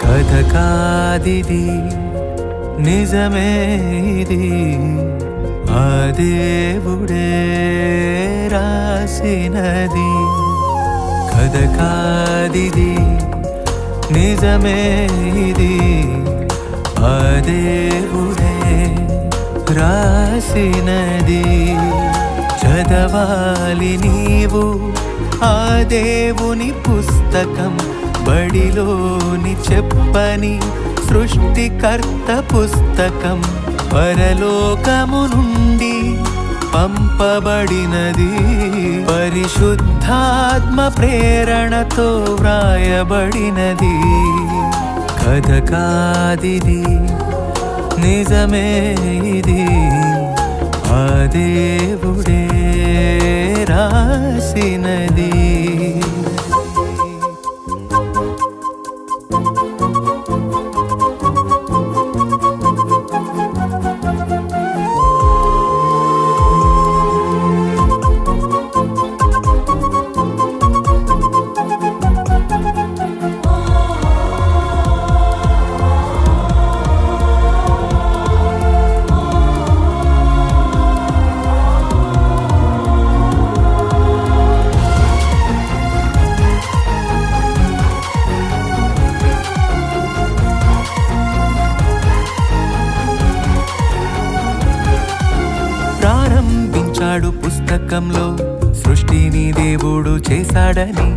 కథ కాదిది నిజమే ఇది ఆ దేవుడే రాసినది. కథ కాదిది నిజమే ఇది ఆ దేవుడే రాసినది. చదవాలి నీవు ఆ దేవుని పుస్తకం, బడిలోని చెప్పని సృష్టికర్త పుస్తకం. పరలోకము నుండి పంపబడినది, పరిశుద్ధాత్మ ప్రేరణతో వ్రాయబడినది. కథ కాదిది నిజమే ఇది ఆ దేవుడే రాసినది. ప్రారంభించాడు పుస్తకంలో సృష్టిని దేవుడు చేశాడని,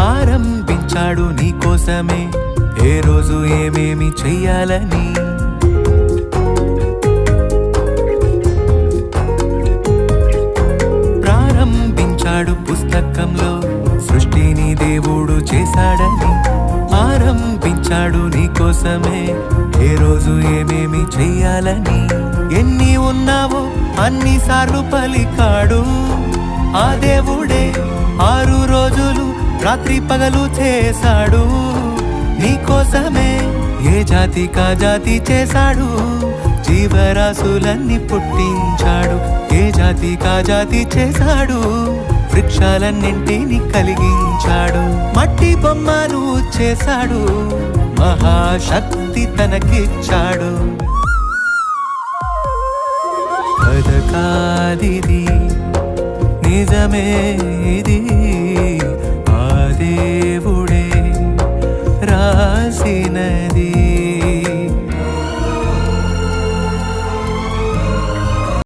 ఆరంభించాడు నీ కోసమే ఏ రోజు ఏమేమి చెయ్యాలని. ప్రారంభించాడు పుస్తకంలో సృష్టిని దేవుడు చేశాడని, ఆరంభించాడు నీ కోసమే ఏ రోజు ఏమేమి చెయ్యాలని. ఎన్ని ఉన్నావో అన్నిసార్లు పలికాడు ఆ దేవుడే. 6 రోజులు రాత్రి పగలు చేశాడు నీ కోసమే. ఏ జాతి కా జాతి చేశాడు, జీవరాశులన్నీ పుట్టించాడు. ఏ జాతి కా జాతి చేశాడు, వృక్షాలన్నింటినీ కలిగించాడు. మట్టి బొమ్మను చేశాడు, మహాశక్తి తనకిచ్చాడు. కథ కాదిది నిజమే ఇది